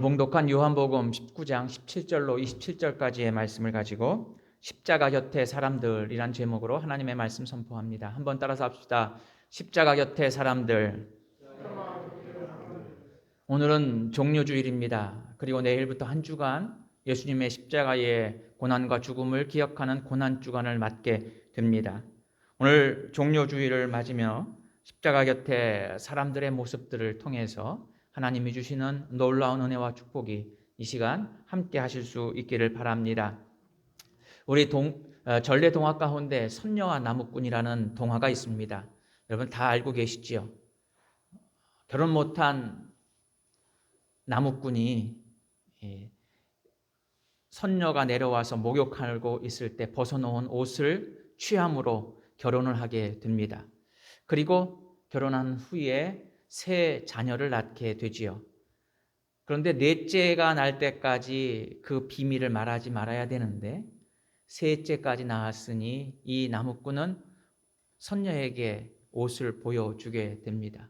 봉독한 요한복음 19장 17절로 27절까지의 말씀을 가지고 십자가 곁에 사람들이란 제목으로 하나님의 말씀 선포합니다. 한번 따라서 합시다. 십자가 곁에 사람들. 오늘은 종료주일입니다. 그리고 내일부터 한 주간 예수님의 십자가의 고난과 죽음을 기억하는 고난주간을 맞게 됩니다. 오늘 종료주일을 맞으며 십자가 곁에 사람들의 모습들을 통해서 하나님이 주시는 놀라운 은혜와 축복이 이 시간 함께 하실 수 있기를 바랍니다. 우리 전래 동화 가운데 선녀와 나무꾼이라는 동화가 있습니다. 여러분 다 알고 계시지요? 결혼 못한 나무꾼이 선녀가 내려와서 목욕하고 있을 때 벗어놓은 옷을 취함으로 결혼을 하게 됩니다. 그리고 결혼한 후에 세 자녀를 낳게 되지요. 그런데 넷째가 날 때까지 그 비밀을 말하지 말아야 되는데 셋째까지 낳았으니 이 나무꾼은 선녀에게 옷을 보여주게 됩니다.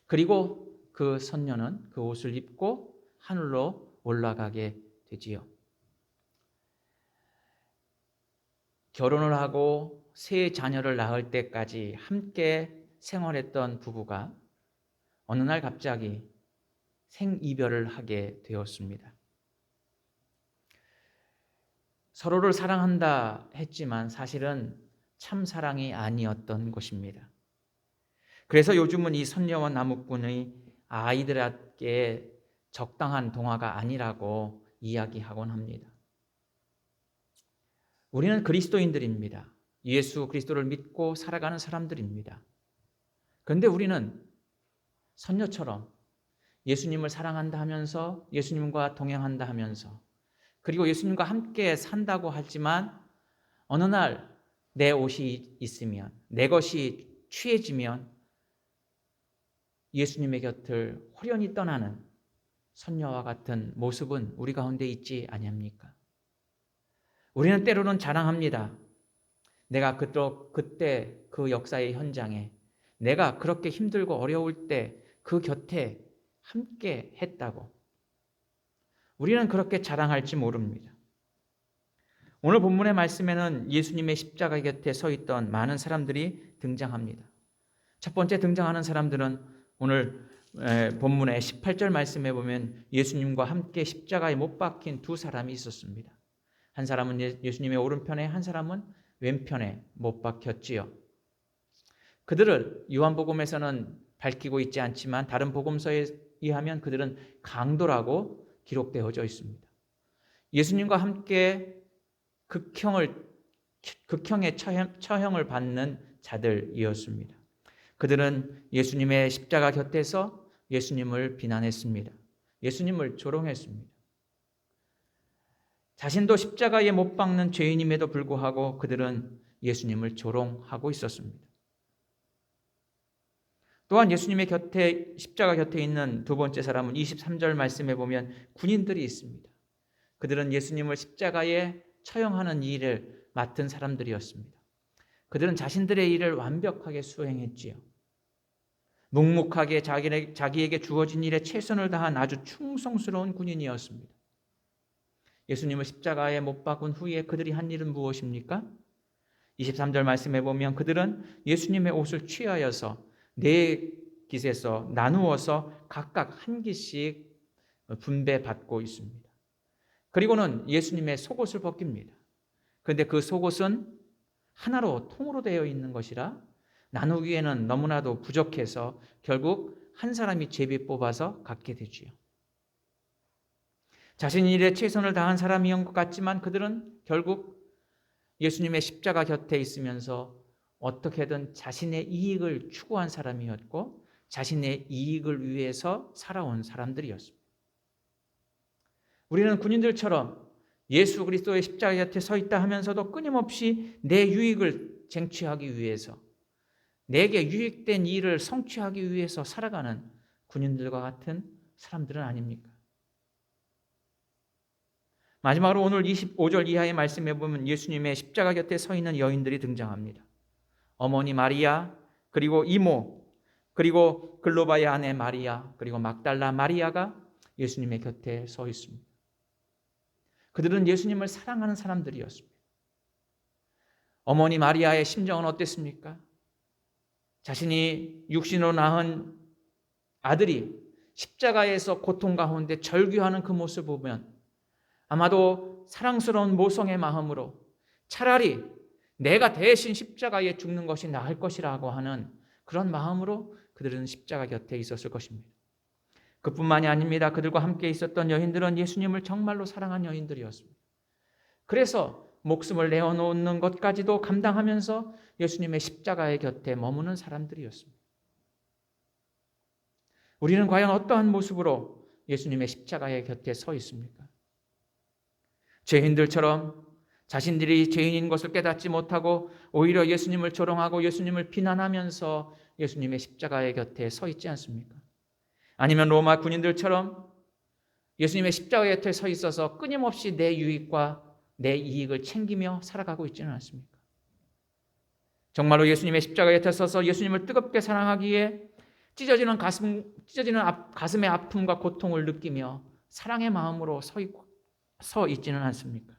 그리고 그 선녀는 그 옷을 입고 하늘로 올라가게 되지요. 결혼을 하고 세 자녀를 낳을 때까지 함께 생활했던 부부가 어느 날 갑자기 생이별을 하게 되었습니다. 서로를 사랑한다 했지만 사실은 참 사랑이 아니었던 것입니다. 그래서 요즘은 이 선녀와 나무꾼의 아이들에게 적당한 동화가 아니라고 이야기하곤 합니다. 우리는 그리스도인들입니다. 예수 그리스도를 믿고 살아가는 사람들입니다. 그런데 우리는 선녀처럼 예수님을 사랑한다 하면서 예수님과 동행한다 하면서 그리고 예수님과 함께 산다고 하지만 어느 날 내 옷이 있으면 내 것이 취해지면 예수님의 곁을 호련히 떠나는 선녀와 같은 모습은 우리 가운데 있지 아니합니까? 우리는 때로는 자랑합니다. 내가 그때 그 역사의 현장에 내가 그렇게 힘들고 어려울 때 그 곁에 함께 했다고. 우리는 그렇게 자랑할지 모릅니다. 오늘 본문의 말씀에는 예수님의 십자가 곁에 서 있던 많은 사람들이 등장합니다. 첫 번째 등장하는 사람들은 오늘 본문의 18절 말씀에 보면 예수님과 함께 십자가에 못 박힌 두 사람이 있었습니다. 한 사람은 예수님의 오른편에, 한 사람은 왼편에 못 박혔지요. 그들을 요한복음에서는 밝히고 있지 않지만 다른 복음서에 의하면 그들은 강도라고 기록되어져 있습니다. 예수님과 함께 극형의 처형을 받는 자들이었습니다. 그들은 예수님의 십자가 곁에서 예수님을 비난했습니다. 예수님을 조롱했습니다. 자신도 십자가에 못 박는 죄인임에도 불구하고 그들은 예수님을 조롱하고 있었습니다. 또한 예수님의 곁에 십자가 곁에 있는 두 번째 사람은 23절 말씀에 보면 군인들이 있습니다. 그들은 예수님을 십자가에 처형하는 일을 맡은 사람들이었습니다. 그들은 자신들의 일을 완벽하게 수행했지요. 묵묵하게 자기에게 주어진 일에 최선을 다한 아주 충성스러운 군인이었습니다. 예수님을 십자가에 못 박은 후에 그들이 한 일은 무엇입니까? 23절 말씀에 보면 그들은 예수님의 옷을 취하여서 네 깃에서 나누어서 각각 한 깃씩 분배받고 있습니다. 그리고는 예수님의 속옷을 벗깁니다. 그런데 그 속옷은 하나로 통으로 되어 있는 것이라 나누기에는 너무나도 부족해서 결국 한 사람이 제비 뽑아서 갖게 되지요. 자신 일에 최선을 다한 사람이었던 것 같지만 그들은 결국 예수님의 십자가 곁에 있으면서 어떻게든 자신의 이익을 추구한 사람이었고 자신의 이익을 위해서 살아온 사람들이었습니다. 우리는 군인들처럼 예수 그리스도의 십자가 곁에 서 있다 하면서도 끊임없이 내 유익을 쟁취하기 위해서 내게 유익된 일을 성취하기 위해서 살아가는 군인들과 같은 사람들은 아닙니까? 마지막으로 오늘 25절 이하의 말씀에 보면 예수님의 십자가 곁에 서 있는 여인들이 등장합니다. 어머니 마리아, 그리고 이모, 그리고 글로바의 아내 마리아, 그리고 막달라 마리아가 예수님의 곁에 서 있습니다. 그들은 예수님을 사랑하는 사람들이었습니다. 어머니 마리아의 심정은 어땠습니까? 자신이 육신으로 낳은 아들이 십자가에서 고통 가운데 절규하는 그 모습을 보면 아마도 사랑스러운 모성의 마음으로 차라리 내가 대신 십자가에 죽는 것이 나을 것이라고 하는 그런 마음으로 그들은 십자가 곁에 있었을 것입니다. 그뿐만이 아닙니다. 그들과 함께 있었던 여인들은 예수님을 정말로 사랑한 여인들이었습니다. 그래서 목숨을 내어놓는 것까지도 감당하면서 예수님의 십자가의 곁에 머무는 사람들이었습니다. 우리는 과연 어떠한 모습으로 예수님의 십자가의 곁에 서 있습니까? 죄인들처럼 자신들이 죄인인 것을 깨닫지 못하고 오히려 예수님을 조롱하고 예수님을 비난하면서 예수님의 십자가의 곁에 서 있지 않습니까? 아니면 로마 군인들처럼 예수님의 십자가 곁에 서 있어서 끊임없이 내 유익과 내 이익을 챙기며 살아가고 있지는 않습니까? 정말로 예수님의 십자가 곁에 서서 예수님을 뜨겁게 사랑하기에 찢어지는 가슴의 아픔과 고통을 느끼며 사랑의 마음으로 서 있지는 않습니까?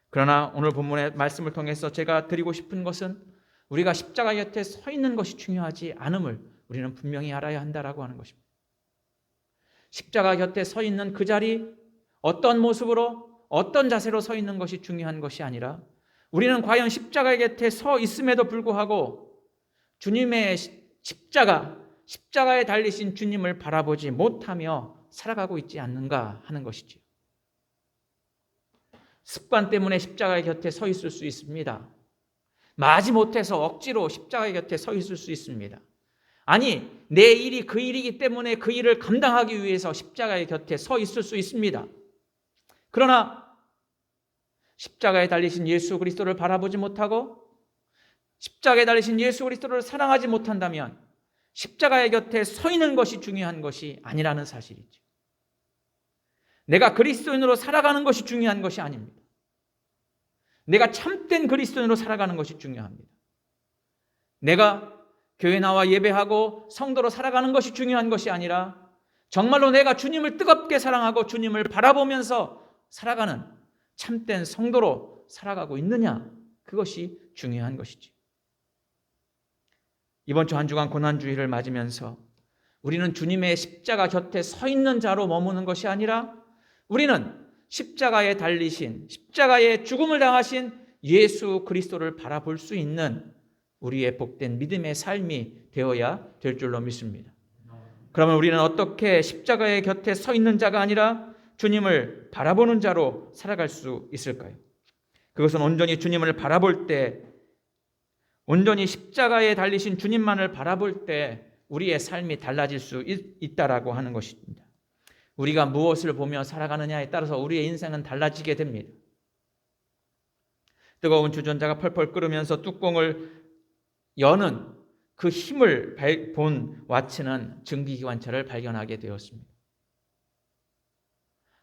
그러나 오늘 본문의 말씀을 통해서 제가 드리고 싶은 것은 우리가 십자가 곁에 서 있는 것이 중요하지 않음을 우리는 분명히 알아야 한다라고 하는 것입니다. 십자가 곁에 서 있는 그 자리, 어떤 모습으로 어떤 자세로 서 있는 것이 중요한 것이 아니라 우리는 과연 십자가 곁에 서 있음에도 불구하고 주님의 십자가에 달리신 주님을 바라보지 못하며 살아가고 있지 않는가 하는 것이지요. 습관 때문에 십자가 곁에 서 있을 수 있습니다. 마지못해서 억지로 십자가 곁에 서 있을 수 있습니다. 아니, 내 일이 그 일이기 때문에 그 일을 감당하기 위해서 십자가의 곁에 서 있을 수 있습니다. 그러나 십자가에 달리신 예수 그리스도를 바라보지 못하고 십자가에 달리신 예수 그리스도를 사랑하지 못한다면 십자가의 곁에 서 있는 것이 중요한 것이 아니라는 사실이죠. 내가 그리스도인으로 살아가는 것이 중요한 것이 아닙니다. 내가 참된 그리스도인으로 살아가는 것이 중요합니다. 내가 교회 나와 예배하고 성도로 살아가는 것이 중요한 것이 아니라 정말로 내가 주님을 뜨겁게 사랑하고 주님을 바라보면서 살아가는 참된 성도로 살아가고 있느냐, 그것이 중요한 것이지. 이번 주 한 주간 고난주일을 맞으면서 우리는 주님의 십자가 곁에 서 있는 자로 머무는 것이 아니라 우리는 십자가에 달리신, 십자가에 죽음을 당하신 예수 그리스도를 바라볼 수 있는 우리의 복된 믿음의 삶이 되어야 될 줄로 믿습니다. 그러면 우리는 어떻게 십자가의 곁에 서 있는 자가 아니라 주님을 바라보는 자로 살아갈 수 있을까요? 그것은 온전히 주님을 바라볼 때, 온전히 십자가에 달리신 주님만을 바라볼 때 우리의 삶이 달라질 수 있다라고 하는 것입니다. 우리가 무엇을 보며 살아가느냐에 따라서 우리의 인생은 달라지게 됩니다. 뜨거운 주전자가 펄펄 끓으면서 뚜껑을 여는 그 힘을 본 와츠는 증기기관차를 발견하게 되었습니다.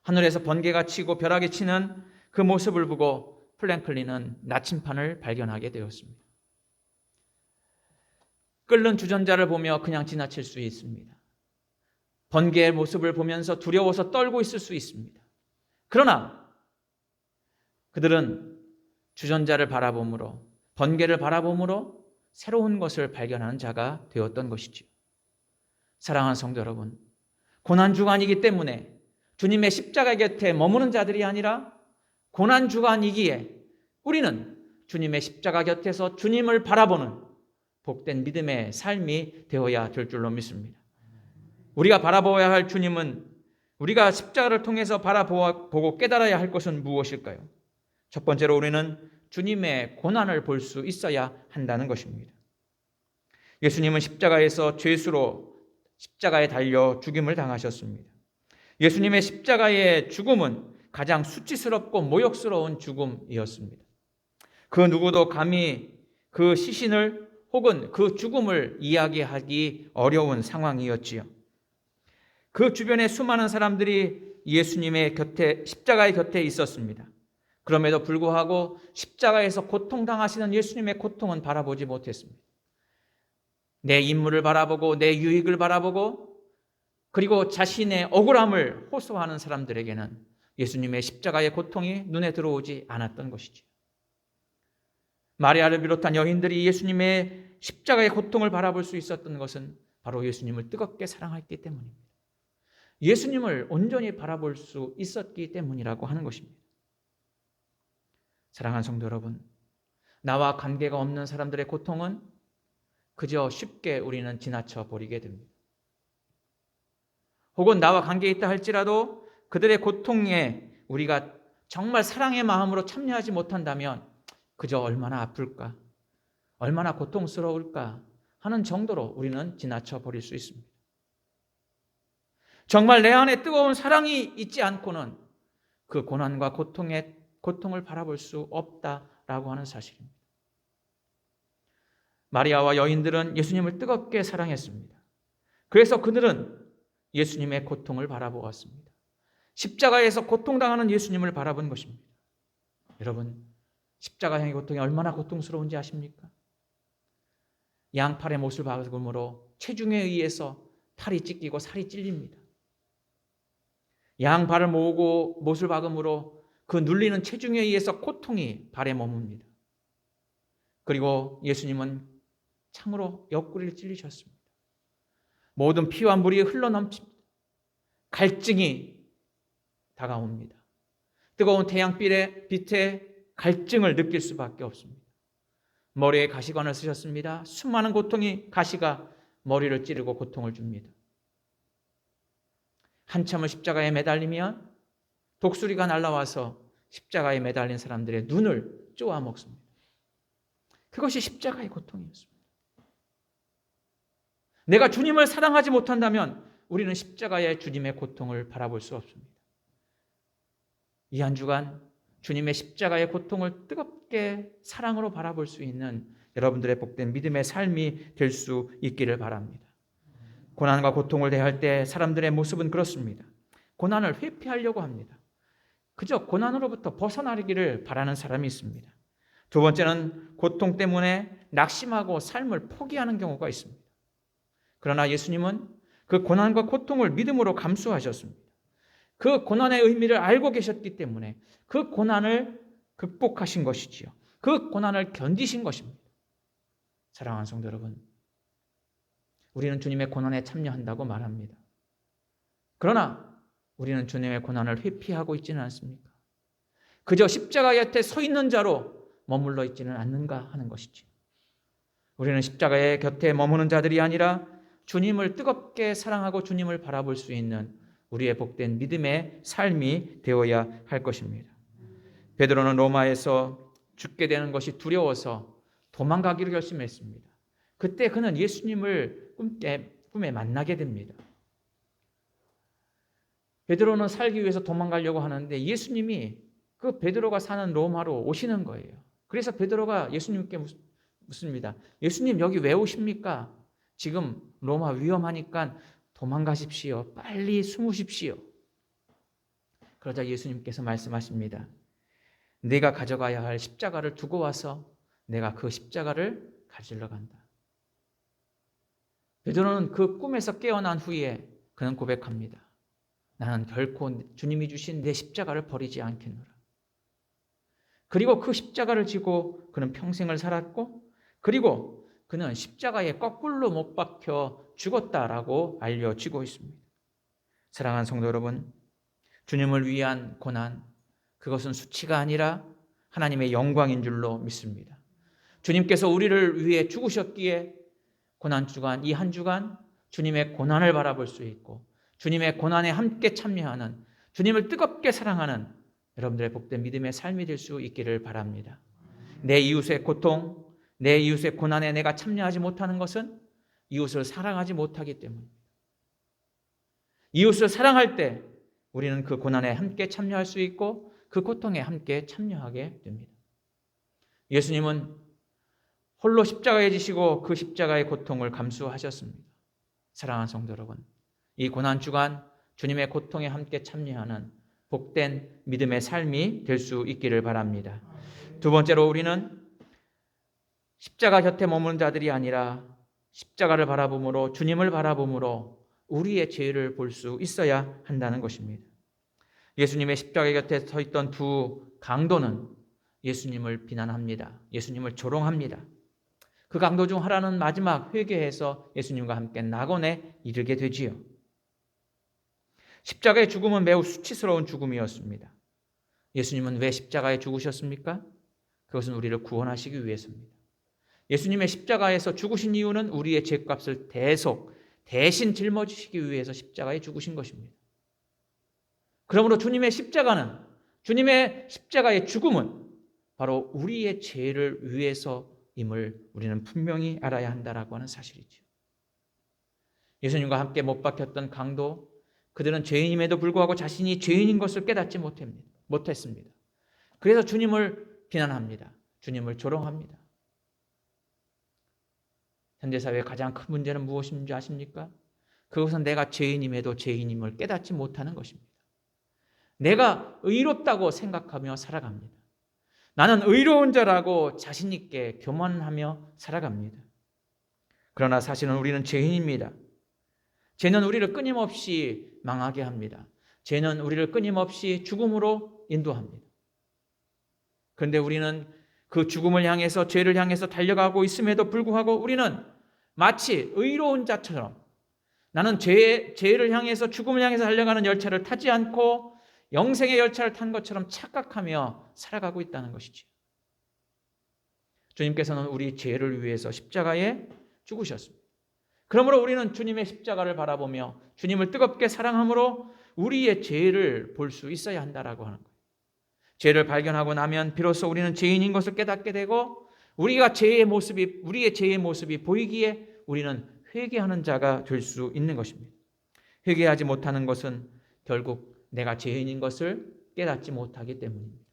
하늘에서 번개가 치고 벼락이 치는 그 모습을 보고 플랭클린은 나침판을 발견하게 되었습니다. 끓는 주전자를 보며 그냥 지나칠 수 있습니다. 번개의 모습을 보면서 두려워서 떨고 있을 수 있습니다. 그러나 그들은 주전자를 바라봄으로, 번개를 바라봄으로 새로운 것을 발견하는 자가 되었던 것이죠. 사랑하는 성도 여러분, 고난주간이기 때문에 주님의 십자가 곁에 머무는 자들이 아니라 고난주간이기에 우리는 주님의 십자가 곁에서 주님을 바라보는 복된 믿음의 삶이 되어야 될 줄로 믿습니다. 우리가 바라보아야 할 주님은, 우리가 십자가를 통해서 바라보고 깨달아야 할 것은 무엇일까요? 첫 번째로 우리는 주님의 고난을 볼 수 있어야 한다는 것입니다. 예수님은 십자가에서 죄수로 십자가에 달려 죽임을 당하셨습니다. 예수님의 십자가의 죽음은 가장 수치스럽고 모욕스러운 죽음이었습니다. 그 누구도 감히 그 시신을 혹은 그 죽음을 이야기하기 어려운 상황이었지요. 그 주변에 수많은 사람들이 예수님의 곁에, 십자가의 곁에 있었습니다. 그럼에도 불구하고 십자가에서 고통당하시는 예수님의 고통은 바라보지 못했습니다. 내 인물을 바라보고 내 유익을 바라보고 그리고 자신의 억울함을 호소하는 사람들에게는 예수님의 십자가의 고통이 눈에 들어오지 않았던 것이죠. 마리아를 비롯한 여인들이 예수님의 십자가의 고통을 바라볼 수 있었던 것은 바로 예수님을 뜨겁게 사랑했기 때문입니다. 예수님을 온전히 바라볼 수 있었기 때문이라고 하는 것입니다. 사랑하는 성도 여러분, 나와 관계가 없는 사람들의 고통은 그저 쉽게 우리는 지나쳐 버리게 됩니다. 혹은 나와 관계 있다 할지라도 그들의 고통에 우리가 정말 사랑의 마음으로 참여하지 못한다면 그저 얼마나 아플까, 얼마나 고통스러울까 하는 정도로 우리는 지나쳐 버릴 수 있습니다. 정말 내 안에 뜨거운 사랑이 있지 않고는 그 고난과 고통을 바라볼 수 없다라고 하는 사실입니다. 마리아와 여인들은 예수님을 뜨겁게 사랑했습니다. 그래서 그들은 예수님의 고통을 바라보았습니다. 십자가에서 고통당하는 예수님을 바라본 것입니다. 여러분, 십자가형의 고통이 얼마나 고통스러운지 아십니까? 양팔에 못을 박음으로 체중에 의해서 팔이 찢기고 살이 찔립니다. 양발을 모으고 못을 박음으로 그 눌리는 체중에 의해서 고통이 발에 머뭅니다. 그리고 예수님은 창으로 옆구리를 찔리셨습니다. 모든 피와 물이 흘러넘칩니다. 갈증이 다가옵니다. 뜨거운 태양빛에 갈증을 느낄 수밖에 없습니다. 머리에 가시관을 쓰셨습니다. 수많은 고통이 가시가 머리를 찌르고 고통을 줍니다. 한참을 십자가에 매달리면 독수리가 날아와서 십자가에 매달린 사람들의 눈을 쪼아 먹습니다. 그것이 십자가의 고통이었습니다. 내가 주님을 사랑하지 못한다면 우리는 십자가의 주님의 고통을 바라볼 수 없습니다. 이 한 주간 주님의 십자가의 고통을 뜨겁게 사랑으로 바라볼 수 있는 여러분들의 복된 믿음의 삶이 될 수 있기를 바랍니다. 고난과 고통을 대할 때 사람들의 모습은 그렇습니다. 고난을 회피하려고 합니다. 그저 고난으로부터 벗어나기를 바라는 사람이 있습니다. 두 번째는 고통 때문에 낙심하고 삶을 포기하는 경우가 있습니다. 그러나 예수님은 그 고난과 고통을 믿음으로 감수하셨습니다. 그 고난의 의미를 알고 계셨기 때문에 그 고난을 극복하신 것이지요. 그 고난을 견디신 것입니다. 사랑하는 성도 여러분, 우리는 주님의 고난에 참여한다고 말합니다. 그러나 우리는 주님의 고난을 회피하고 있지는 않습니까? 그저 십자가 곁에 서 있는 자로 머물러 있지는 않는가 하는 것이지. 우리는 십자가의 곁에 머무는 자들이 아니라 주님을 뜨겁게 사랑하고 주님을 바라볼 수 있는 우리의 복된 믿음의 삶이 되어야 할 것입니다. 베드로는 로마에서 죽게 되는 것이 두려워서 도망가기로 결심했습니다. 그때 그는 예수님을 꿈에 만나게 됩니다. 베드로는 살기 위해서 도망가려고 하는데 예수님이 그 베드로가 사는 로마로 오시는 거예요. 그래서 베드로가 예수님께 묻습니다. 예수님 여기 왜 오십니까? 지금 로마 위험하니까 도망가십시오. 빨리 숨으십시오. 그러자 예수님께서 말씀하십니다. 네가 가져가야 할 십자가를 두고 와서 내가 그 십자가를 가지러 간다. 베드로는 그 꿈에서 깨어난 후에 그는 고백합니다. 나는 결코 주님이 주신 내 십자가를 버리지 않겠노라. 그리고 그 십자가를 지고 그는 평생을 살았고, 그리고 그는 십자가에 거꾸로 못 박혀 죽었다라고 알려지고 있습니다. 사랑하는 성도 여러분, 주님을 위한 고난, 그것은 수치가 아니라 하나님의 영광인 줄로 믿습니다. 주님께서 우리를 위해 죽으셨기에 고난 주간, 이 한 주간 주님의 고난을 바라볼 수 있고 주님의 고난에 함께 참여하는, 주님을 뜨겁게 사랑하는 여러분들의 복된 믿음의 삶이 될 수 있기를 바랍니다. 내 이웃의 고통, 내 이웃의 고난에 내가 참여하지 못하는 것은 이웃을 사랑하지 못하기 때문입니다. 이웃을 사랑할 때 우리는 그 고난에 함께 참여할 수 있고 그 고통에 함께 참여하게 됩니다. 예수님은 홀로 십자가에 지시고 그 십자가의 고통을 감수하셨습니다. 사랑하는 성도 여러분, 이 고난 주간 주님의 고통에 함께 참여하는 복된 믿음의 삶이 될 수 있기를 바랍니다. 두 번째로 우리는 십자가 곁에 머무는 자들이 아니라 십자가를 바라봄으로, 주님을 바라봄으로 우리의 죄를 볼 수 있어야 한다는 것입니다. 예수님의 십자가 곁에 서 있던 두 강도는 예수님을 비난합니다. 예수님을 조롱합니다. 그 강도 중 하나는 마지막 회개해서 예수님과 함께 낙원에 이르게 되지요. 십자가의 죽음은 매우 수치스러운 죽음이었습니다. 예수님은 왜 십자가에 죽으셨습니까? 그것은 우리를 구원하시기 위해서입니다. 예수님의 십자가에서 죽으신 이유는 우리의 죄값을 대신 짊어지시기 위해서 십자가에 죽으신 것입니다. 그러므로 주님의 십자가의 죽음은 바로 우리의 죄를 위해서임을 우리는 분명히 알아야 한다라고 하는 사실이죠. 예수님과 함께 못 박혔던 강도, 그들은 죄인임에도 불구하고 자신이 죄인인 것을 깨닫지 못했습니다. 그래서 주님을 비난합니다. 주님을 조롱합니다. 현대사회의 가장 큰 문제는 무엇인지 아십니까? 그것은 내가 죄인임에도 죄인임을 깨닫지 못하는 것입니다. 내가 의롭다고 생각하며 살아갑니다. 나는 의로운 자라고 자신 있게 교만하며 살아갑니다. 그러나 사실은 우리는 죄인입니다. 죄는 우리를 끊임없이 망하게 합니다. 죄는 우리를 끊임없이 죽음으로 인도합니다. 그런데 우리는 그 죽음을 향해서, 죄를 향해서 달려가고 있음에도 불구하고 우리는 마치 의로운 자처럼, 나는 죄를 향해서, 죽음을 향해서 달려가는 열차를 타지 않고 영생의 열차를 탄 것처럼 착각하며 살아가고 있다는 것이죠. 주님께서는 우리 죄를 위해서 십자가에 죽으셨습니다. 그러므로 우리는 주님의 십자가를 바라보며 주님을 뜨겁게 사랑함으로 우리의 죄를 볼 수 있어야 한다라고 하는 거예요. 죄를 발견하고 나면 비로소 우리는 죄인인 것을 깨닫게 되고, 우리의 죄의 모습이 보이기에 우리는 회개하는 자가 될 수 있는 것입니다. 회개하지 못하는 것은 결국 내가 죄인인 것을 깨닫지 못하기 때문입니다.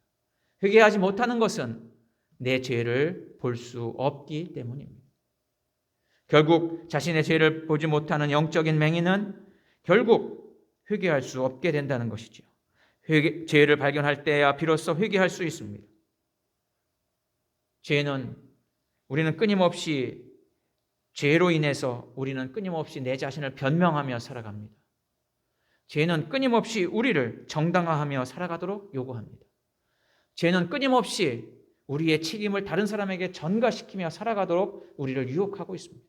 회개하지 못하는 것은 내 죄를 볼 수 없기 때문입니다. 결국 자신의 죄를 보지 못하는 영적인 맹인은 결국 회개할 수 없게 된다는 것이죠. 죄를 발견할 때야 비로소 회개할 수 있습니다. 죄로 인해서 우리는 끊임없이 내 자신을 변명하며 살아갑니다. 죄는 끊임없이 우리를 정당화하며 살아가도록 요구합니다. 죄는 끊임없이 우리의 책임을 다른 사람에게 전가시키며 살아가도록 우리를 유혹하고 있습니다.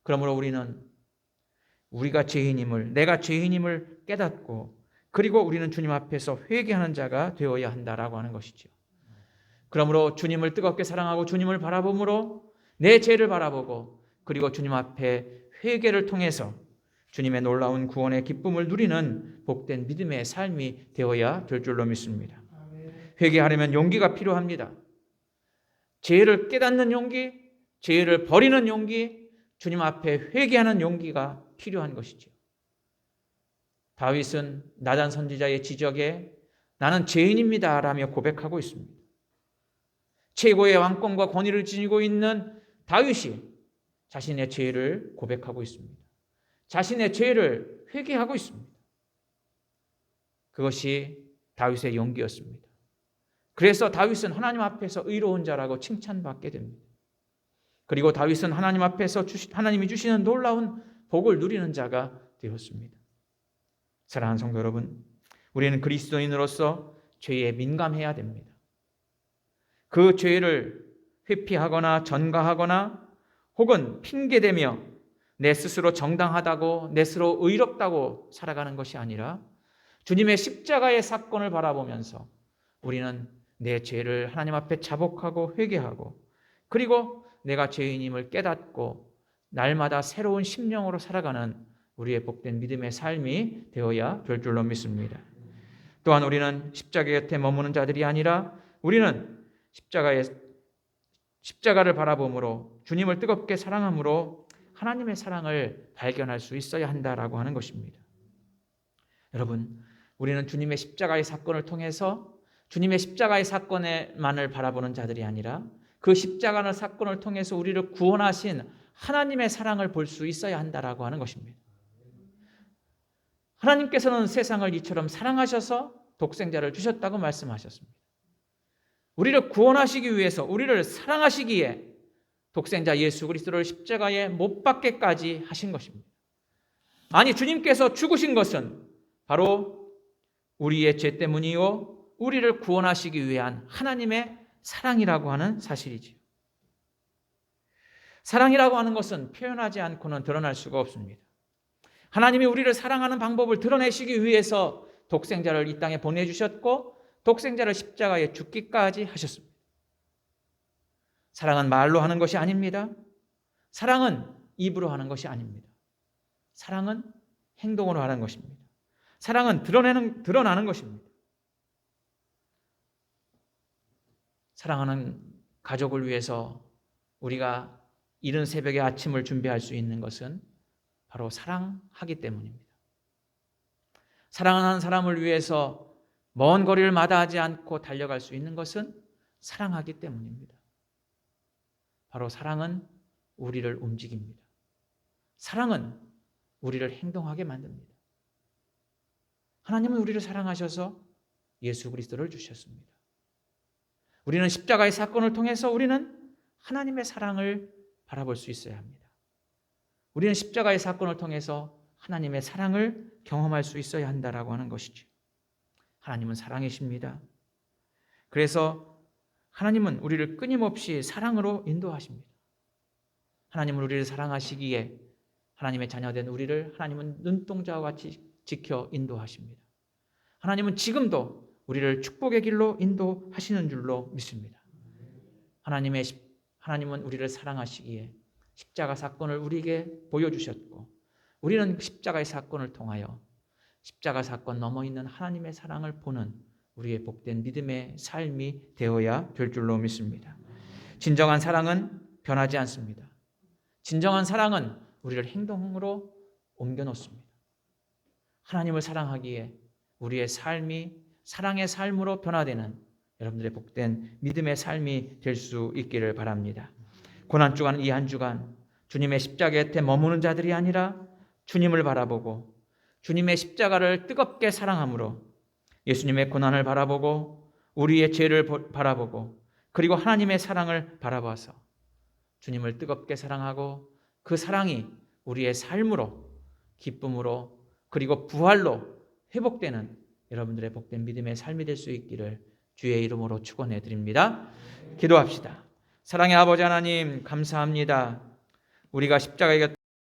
그러므로 우리는 내가 죄인임을 깨닫고, 그리고 우리는 주님 앞에서 회개하는 자가 되어야 한다라고 하는 것이죠. 그러므로 주님을 뜨겁게 사랑하고 주님을 바라봄으로 내 죄를 바라보고, 그리고 주님 앞에 회개를 통해서 주님의 놀라운 구원의 기쁨을 누리는 복된 믿음의 삶이 되어야 될 줄로 믿습니다. 회개하려면 용기가 필요합니다. 죄를 깨닫는 용기, 죄를 버리는 용기, 주님 앞에 회개하는 용기가 필요한 것이죠. 다윗은 나단 선지자의 지적에 나는 죄인입니다 라며 고백하고 있습니다. 최고의 왕권과 권위를 지니고 있는 다윗이 자신의 죄를 고백하고 있습니다. 자신의 죄를 회개하고 있습니다. 그것이 다윗의 용기였습니다. 그래서 다윗은 하나님 앞에서 의로운 자라고 칭찬받게 됩니다. 그리고 다윗은 하나님 앞에서 하나님이 주시는 놀라운 복을 누리는 자가 되었습니다. 사랑하는 성도 여러분, 우리는 그리스도인으로서 죄에 민감해야 됩니다. 그 죄를 회피하거나 전가하거나 혹은 핑계대며 내 스스로 정당하다고, 내 스스로 의롭다고 살아가는 것이 아니라 주님의 십자가의 사건을 바라보면서 우리는 내 죄를 하나님 앞에 자복하고 회개하고, 그리고 내가 죄인임을 깨닫고 날마다 새로운 심령으로 살아가는 우리의 복된 믿음의 삶이 되어야 될 줄로 믿습니다. 또한 우리는 십자가 곁에 머무는 자들이 아니라 우리는 십자가를 바라봄으로, 주님을 뜨겁게 사랑함으로 하나님의 사랑을 발견할 수 있어야 한다라고 하는 것입니다. 여러분, 우리는 주님의 십자가의 사건을 통해서 주님의 십자가의 사건만을 바라보는 자들이 아니라 그 십자가의 사건을 통해서 우리를 구원하신 하나님의 사랑을 볼 수 있어야 한다라고 하는 것입니다. 하나님께서는 세상을 이처럼 사랑하셔서 독생자를 주셨다고 말씀하셨습니다. 우리를 구원하시기 위해서, 우리를 사랑하시기에 독생자 예수 그리스도를 십자가에 못 박게까지 하신 것입니다. 아니, 주님께서 죽으신 것은 바로 우리의 죄 때문이요, 우리를 구원하시기 위한 하나님의 사랑이라고 하는 사실이지요. 사랑이라고 하는 것은 표현하지 않고는 드러날 수가 없습니다. 하나님이 우리를 사랑하는 방법을 드러내시기 위해서 독생자를 이 땅에 보내주셨고 독생자를 십자가에 죽기까지 하셨습니다. 사랑은 말로 하는 것이 아닙니다. 사랑은 입으로 하는 것이 아닙니다. 사랑은 행동으로 하는 것입니다. 사랑은 드러나는 것입니다. 사랑하는 가족을 위해서 우리가 이른 새벽에 아침을 준비할 수 있는 것은 바로 사랑하기 때문입니다. 사랑하는 사람을 위해서 먼 거리를 마다하지 않고 달려갈 수 있는 것은 사랑하기 때문입니다. 바로 사랑은 우리를 움직입니다. 사랑은 우리를 행동하게 만듭니다. 하나님은 우리를 사랑하셔서 예수 그리스도를 주셨습니다. 우리는 십자가의 사건을 통해서 우리는 하나님의 사랑을 바라볼 수 있어야 합니다. 우리는 십자가의 사건을 통해서 하나님의 사랑을 경험할 수 있어야 한다라고 하는 것이죠. 하나님은 사랑이십니다. 그래서 하나님은 우리를 끊임없이 사랑으로 인도하십니다. 하나님은 우리를 사랑하시기에 하나님의 자녀된 우리를 하나님은 눈동자와 같이 지켜 인도하십니다. 하나님은 지금도 우리를 축복의 길로 인도하시는 줄로 믿습니다. 하나님은 우리를 사랑하시기에 십자가 사건을 우리에게 보여주셨고 우리는 십자가의 사건을 통하여 십자가 사건 넘어 있는 하나님의 사랑을 보는 우리의 복된 믿음의 삶이 되어야 될 줄로 믿습니다. 진정한 사랑은 변하지 않습니다. 진정한 사랑은 우리를 행동으로 옮겨놓습니다. 하나님을 사랑하기에 우리의 삶이 사랑의 삶으로 변화되는 여러분들의 복된 믿음의 삶이 될 수 있기를 바랍니다. 고난주간 이 한 주간 주님의 십자가 곁에 머무는 자들이 아니라 주님을 바라보고 주님의 십자가를 뜨겁게 사랑함으로 예수님의 고난을 바라보고 우리의 죄를 바라보고 그리고 하나님의 사랑을 바라봐서 주님을 뜨겁게 사랑하고 그 사랑이 우리의 삶으로 기쁨으로 그리고 부활로 회복되는 여러분들의 복된 믿음의 삶이 될 수 있기를 주의 이름으로 축원해 드립니다. 기도합시다. 사랑의 아버지 하나님 감사합니다. 우리가 십자가에